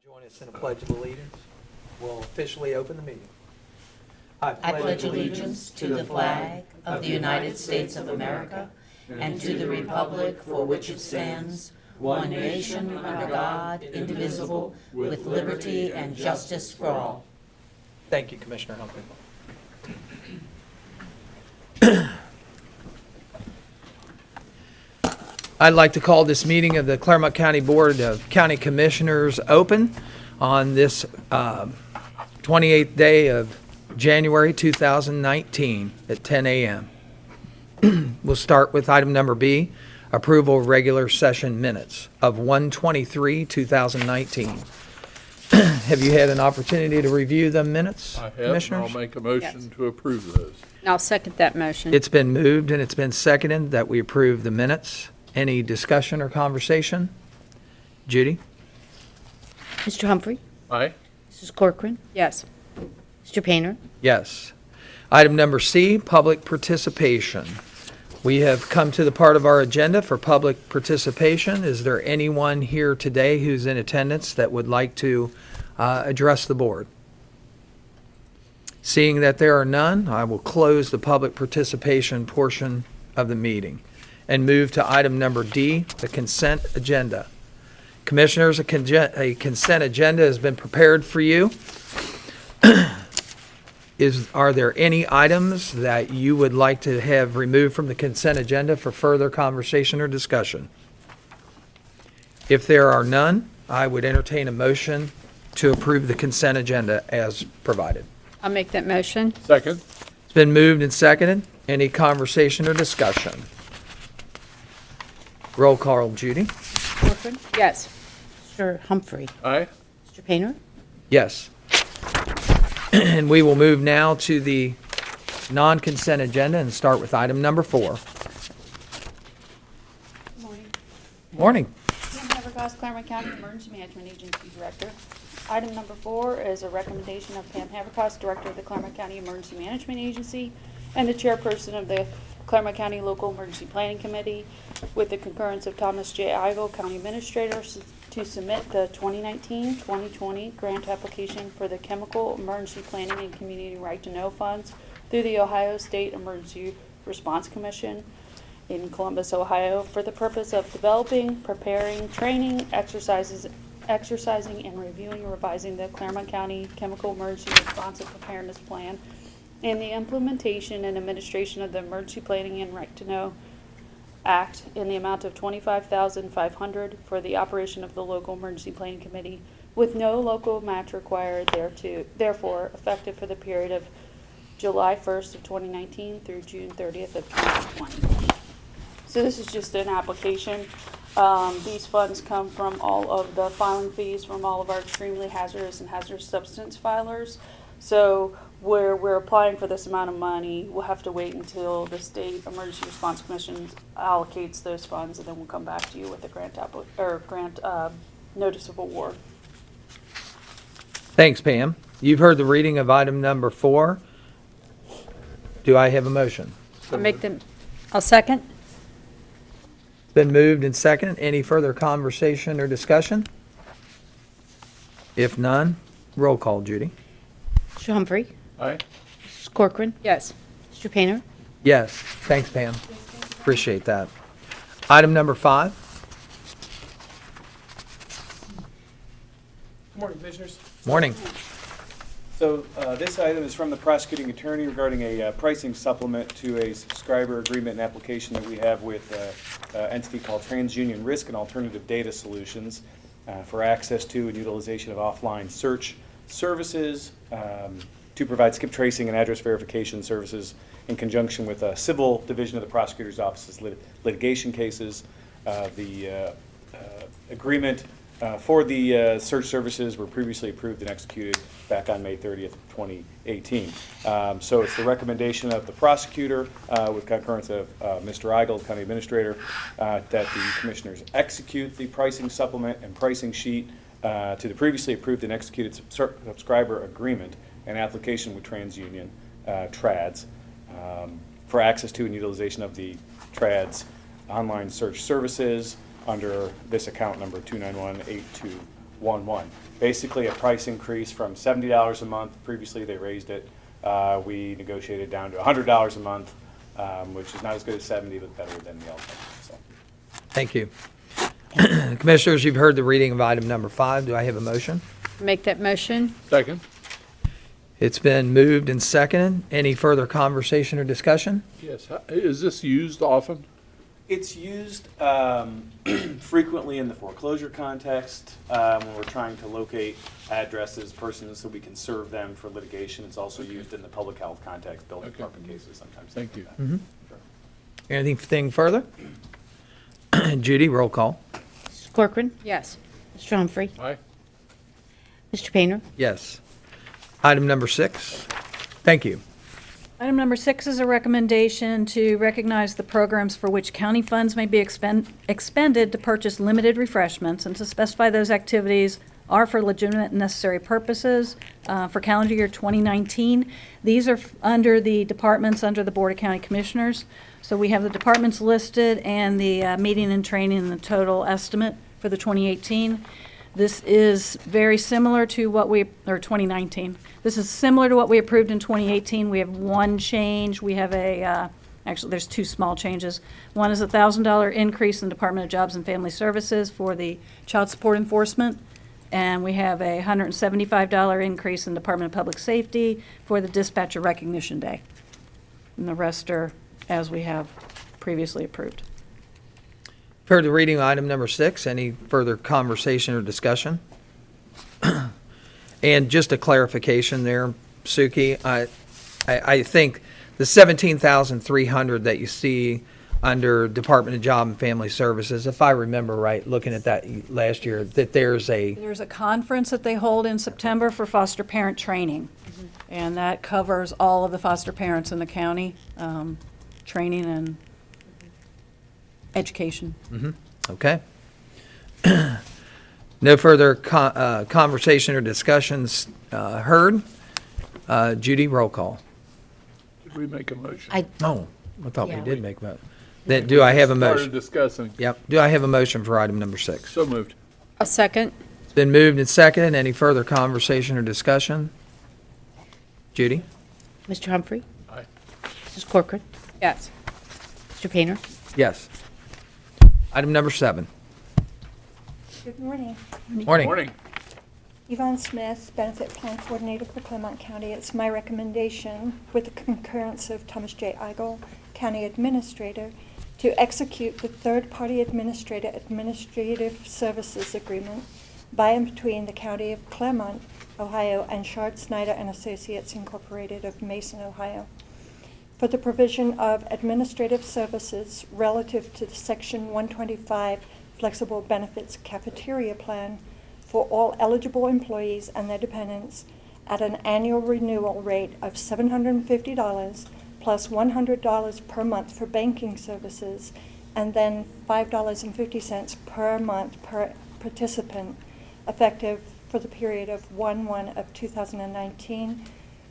Join us in a pledge of allegiance. We'll officially open the meeting. I pledge allegiance to the flag of the United States of America and to the republic for which it stands, one nation under God, indivisible, with liberty and justice for all. Thank you, Commissioner Humphrey. I'd like to call this meeting of the Clermont County Board of County Commissioners open on this 28th day of January 2019 at 10 a.m. We'll start with item number B, approval of regular session minutes of 1/23/2019. Have you had an opportunity to review the minutes, I have, and Commissioners? I'll make a motion to approve those. I'll second that motion. It's been moved and it's been seconded that we approve the minutes. Any discussion or conversation? Judy? Mr. Humphrey? Aye. Mrs. Corcoran? Yes. Mr. Painter? Yes. Item number C, public participation. We have come to the part of our agenda for public participation. Is there anyone here today who's in attendance that would like to address the board? Seeing that there are none, I will close the public participation portion of the meeting and move to item number D, the consent agenda. Commissioners, a consent agenda has been prepared for you. Are there any items that you would like to have removed from the consent agenda for further conversation or discussion? If there are none, I would entertain a motion to approve the consent agenda as provided. I'll make that motion. Second? It's been moved and seconded. Any conversation or discussion? Roll call, Judy. Corcoran? Yes. Mr. Humphrey? Aye. Mr. Painter? Yes. And we will move now to the non-consent agenda and start with item number 4. Good morning. Morning. Pam Havercos, Clermont County Emergency Management Agency Director. Item number 4 is a recommendation of Pam Havercos, Director of the Clermont County Emergency Management Agency, and the Chairperson of the Clermont County Local Emergency Planning Committee, with the concurrence of Thomas J. Eigel, County Administrator, to submit the 2019-2020 grant application for the Chemical Emergency Planning and Community Right to Know funds through the Ohio State Emergency Response Commission in Columbus, Ohio, for the purpose of developing, preparing, training, exercising, and reviewing and revising the Clermont County Chemical Emergency Response and Preparedness Plan, and the implementation and administration of the Emergency Planning and Right to Know Act in the amount of $25,500 for the operation of the local emergency planning committee, with no local match required thereto, therefore effective for the period of July 1st of 2019 through June 30th of 2020. So this is just an application. These funds come from all of the filing fees from all of our extremely hazardous and hazardous substance filers. So where we're applying for this amount of money, we'll have to wait until the State Emergency Response Commission allocates those funds, and then we'll come back to you with the grant notice of award. Thanks, Pam. You've heard the reading of item number 4. Do I have a motion? I'll second. It's been moved and seconded. Any further conversation or discussion? If none, roll call, Judy. Mr. Humphrey? Aye. Mrs. Corcoran? Yes. Mr. Painter? Yes. Thanks, Pam. Appreciate that. Item number 5. Good morning, Commissioners. Morning. So this item is from the prosecuting attorney regarding a pricing supplement to a subscriber agreement and application that we have with an entity called TransUnion Risk and Alternative Data Solutions for access to and utilization of offline search services to provide skip tracing and address verification services in conjunction with a civil division of the prosecutor's office's litigation cases. The agreement for the search services were previously approved and executed back on May 30th, 2018. So it's the recommendation of the prosecutor with concurrence of Mr. Eigel, County Administrator, that the Commissioners execute the pricing supplement and pricing sheet to the previously approved and executed subscriber agreement and application with TransUnion TRADS for access to and utilization of the TRADS online search services under this account number 29182 1/1. Basically, a price increase from $70 a month. Previously, they raised it. We negotiated down to $100 a month, which is not as good as 70, but better than the alternative. So. Thank you. Commissioners, you've heard the reading of item number 5. Do I have a motion? Make that motion. Second? It's been moved and seconded. Any further conversation or discussion? Yes. Is this used often? It's used frequently in the foreclosure context when we're trying to locate addresses, persons, so we can serve them for litigation. It's also used in the public health context, building Okay. department cases sometimes. Thank you. Like that. Sure. Anything further? Judy, roll call. Mrs. Corcoran. Yes. Mr. Humphrey. Aye. Mr. Painter. Yes. Item number 6. Thank you. Item number 6 is a recommendation to recognize the programs for which county funds may be expended to purchase limited refreshments and to specify those activities are for legitimate and necessary purposes for calendar year 2019. These are under the departments under the Board of County Commissioners. So we have the departments listed and the meeting and training and the total estimate for the 2018. This is very similar to what or 2019. This is similar to what we approved in 2018. We have one change. We have actually, there's 2 small changes. One is a $1,000 increase in Department of Jobs and Family Services for the child support enforcement. And we have a $175 increase in Department of Public Safety for the Dispatcher Recognition Day. And the rest are as we have previously approved. Heard the reading of item number 6. Any further conversation or discussion? And just a clarification there, Suki, I think the 17,300 that you see under Department of Job and Family Services, if I remember right, looking at that last year, that there's There's a conference that they hold in September for foster parent training. And that covers all of the foster parents in the county, training and education. Okay. No further conversation or discussions heard. Judy, roll call. Did we make a motion? Oh, I thought we Yeah. did make a vote. Then do I have a Started motion? discussing. Yep. Do I have a motion for item number 6? So moved. A second. It's been moved and seconded. Any further conversation or discussion? Judy? Mr. Humphrey. Aye. Mrs. Corcoran. Yes. Mr. Painter. Yes. Item number 7. Good morning. Morning. Morning. Yvonne Smith, Benefit Plan Coordinator for Clermont County. It's my recommendation, with the concurrence of Thomas J. Eigel, County Administrator, to execute the third-party administrative services agreement by and between the County of Clermont, Ohio, and Shard Snyder and Associates Incorporated of Mason, Ohio, for the provision of administrative services relative to the Section 125 Flexible Benefits Cafeteria Plan for all eligible employees and their dependents at an annual renewal rate of $750 plus $100 per month for banking services, and then $5.50 per month per participant, effective for the period of 1/1 of 2019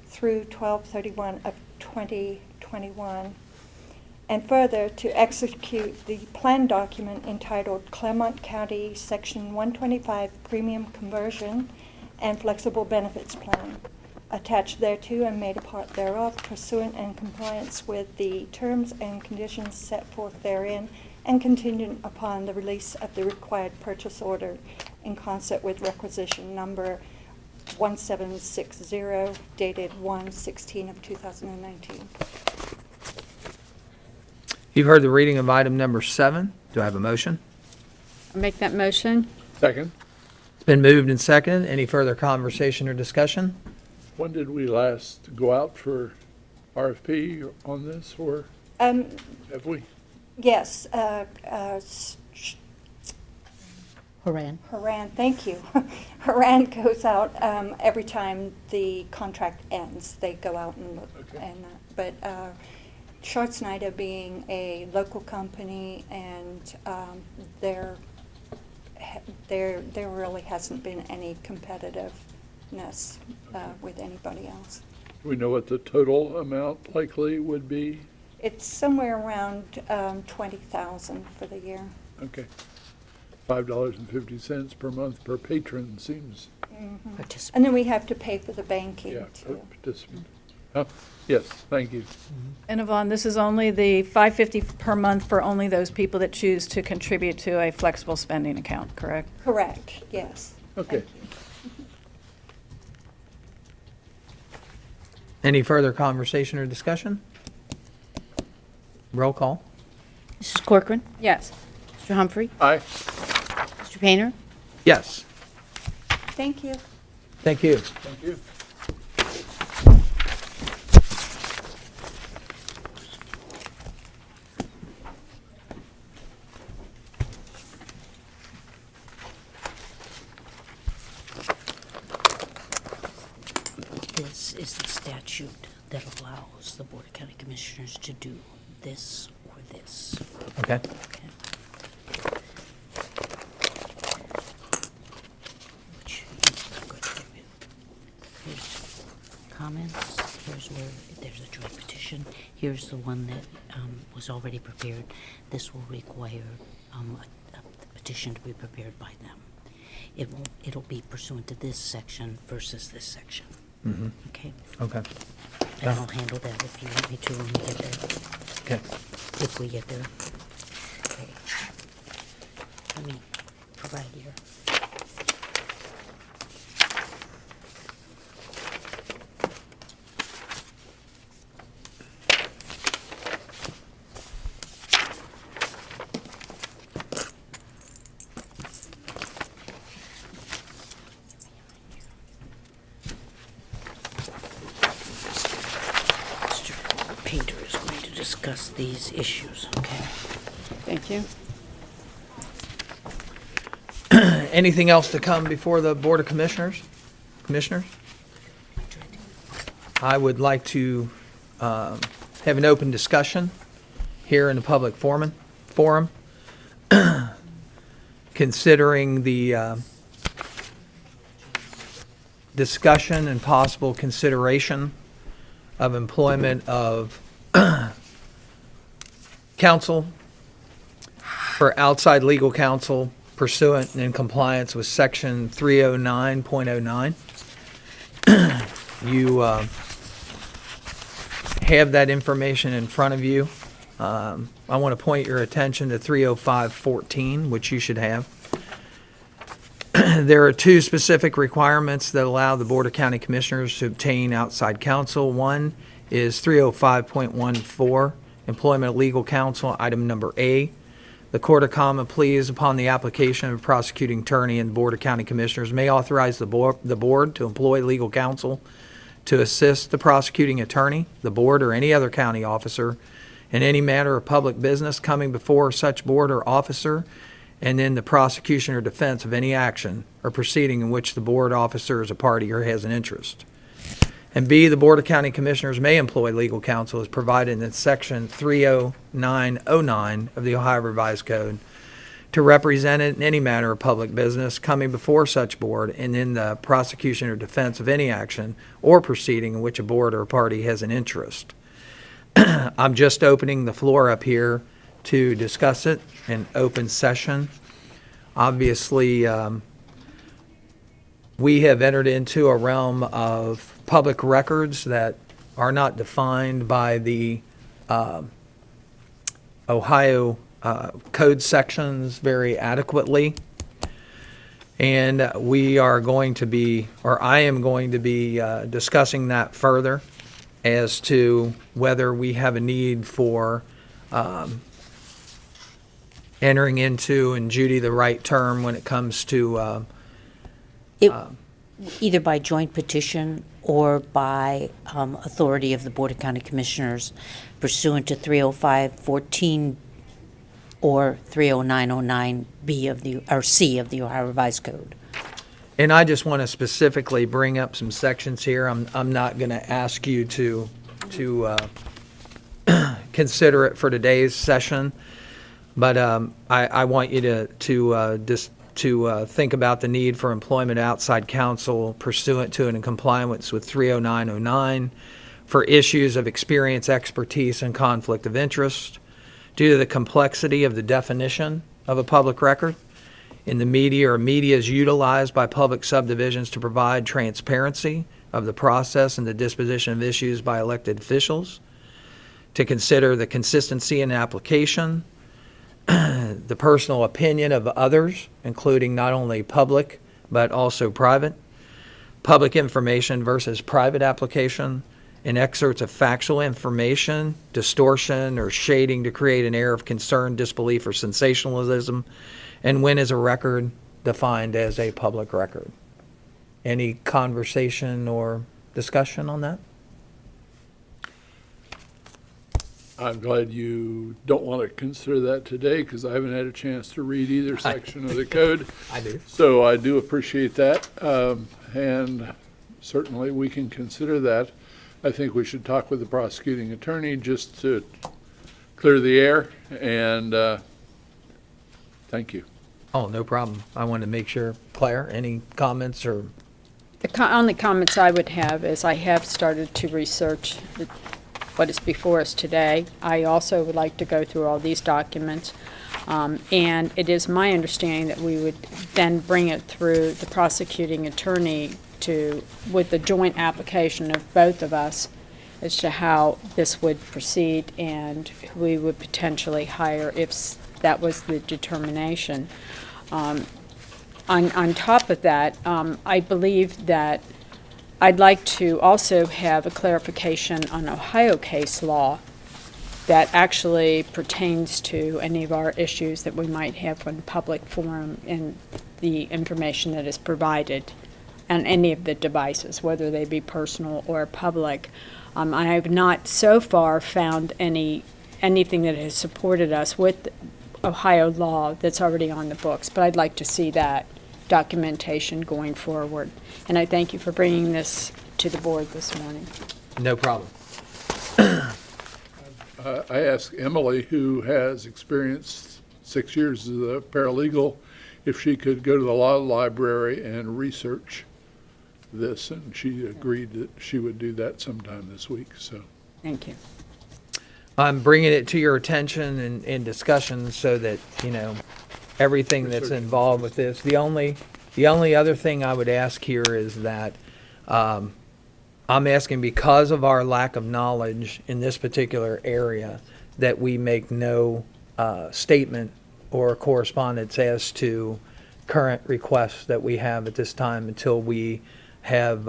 through 12/31 of 2021. And further, to execute the plan document entitled Clermont County Section 125 Premium Conversion and Flexible Benefits Plan, attached thereto and made a part thereof, pursuant and compliance with the terms and conditions set forth therein, and contingent upon the release of the required purchase order in concert with requisition number 1760, dated 1/16 of 2019. You've heard the reading of item number 7. Do I have a motion? I make that motion. Second. It's been moved and seconded. Any further conversation or discussion? When did we last go out for RFP on this, or have we? Yes, Haran. Haran, thank you. Haran goes out every time the contract ends. They go out and look. Okay. But Short Snyder being a local company, and there really hasn't been any competitiveness with anybody else. Do we know what the total amount likely would be? It's somewhere around 20,000 for the year. Okay. $5.50 per month per patron seems, Participant. And then we have to pay for the banking, yeah, too. participant. Yes, thank you. And Yvonne, this is only the $5.50 per month for only those people that choose to contribute to a flexible spending account, correct? Correct, yes. Okay. Any further conversation or discussion? Roll call. Mrs. Corcoran. Yes. Mr. Humphrey. Aye. Mr. Painter. Yes. Thank you. Thank you. Thank you. This is the statute that allows the Board of County Commissioners to do this or this. Okay. Okay. Which I'm going to give you. Here's comments. Here's where there's a joint petition. Here's the one that was already prepared. This will require a petition to be prepared by them. It'll be pursuant to this section versus this section. Mm-hmm. Okay? Okay. And I'll handle that if you want me to when we get there. Okay. If we get there. Okay. Let me provide here. Mr. Painter is going to discuss these issues, okay? Thank you. Anything else to come before the Board of Commissioners? Commissioners? I would like to have an open discussion here in the public forum, considering the discussion and possible consideration of employment of counsel for outside legal counsel pursuant and in compliance with Section 309.09. You have that information in front of you. I want to point your attention to 305.14, which you should have. There are two specific requirements that allow the Board of County Commissioners to obtain outside counsel. One is 305.14, employment of legal counsel, item number A. The Court of Common Pleas, upon the application of a prosecuting attorney and Board of County Commissioners, may authorize the board to employ legal counsel to assist the prosecuting attorney, the board, or any other county officer in any matter of public business coming before such board or officer, and in the prosecution or defense of any action or proceeding in which the board officer is a party or has an interest. And B, the Board of County Commissioners may employ legal counsel as provided in Section 30909 of the Ohio Revised Code to represent it in any matter of public business coming before such board and in the prosecution or defense of any action or proceeding in which a board or a party has an interest. I'm just opening the floor up here to discuss it in open session. Obviously, we have entered into a realm of public records that are not defined by the Ohio code sections very adequately. And we are going to be, or I am going to be discussing that further as to whether we have a need for entering into, and Judy, the right term when it comes to Either by joint petition or by authority of the Board of County Commissioners pursuant to 305.14 or 30909B of the, or C of the Ohio Revised Code. And I just want to specifically bring up some sections here. I'm not going to ask you to consider it for today's session, but I want you to think about the need for employment of outside counsel pursuant to and in compliance with 30909 for issues of experience, expertise, and conflict of interest due to the complexity of the definition of a public record. in the media or media is utilized by public subdivisions to provide transparency of the process and the disposition of issues by elected officials, to consider the consistency in application, the personal opinion of others, including not only public but also private, public information versus private application, and excerpts of factual information, distortion or shading to create an air of concern, disbelief, or sensationalism, and when is a record defined as a public record. Any conversation or discussion on that? I'm glad you don't want to consider that today because I haven't had a chance to read either section of the code. I do. So I do appreciate that. And certainly we can consider that. I think we should talk with the prosecuting attorney just to clear the air. And thank you. Oh, no problem. I wanted to make sure. Claire, any comments or? The only comments I would have is I have started to research what is before us today. I also would like to go through all these documents. And it is my understanding that we would then bring it through the prosecuting attorney with the joint application of both of us as to how this would proceed and who we would potentially hire if that was the determination. On top of that, I believe that I'd like to also have a clarification on Ohio case law that actually pertains to any of our issues that we might have on public forum and the information that is provided on any of the devices, whether they be personal or public. I have not so far found anything that has supported us with Ohio law that's already on the books, but I'd like to see that documentation going forward. And I thank you for bringing this to the board this morning. No problem. I asked Emily, who has experienced 6 years as a paralegal, if she could go to the law library and research this, and she agreed that she would do that sometime this week, so. Thank you. I'm bringing it to your attention and discussion so that, everything that's involved with this. The only other thing I would ask here is that I'm asking, because of our lack of knowledge in this particular area, that we make no statement or correspondence as to current requests that we have at this time until we have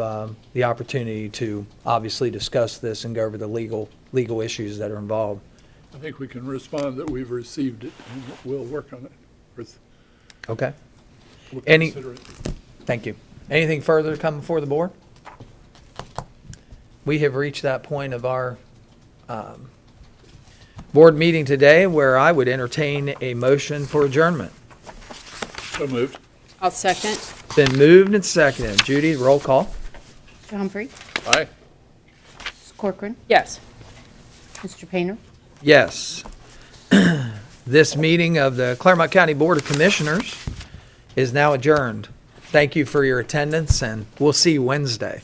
the opportunity to obviously discuss this and go over the legal issues that are involved. I think we can respond that we've received it and we'll work on it. Okay. We'll Any- consider it. Thank you. Anything further to come before the board? We have reached that point of our board meeting today where I would entertain a motion for adjournment. So moved. I'll second. Been moved and seconded. Judy, roll call. Mr. Humphrey? Aye. Ms. Corcoran? Yes. Mr. Painter? Yes. This meeting of the Clermont County Board of Commissioners is now adjourned. Thank you for your attendance, and we'll see you Wednesday.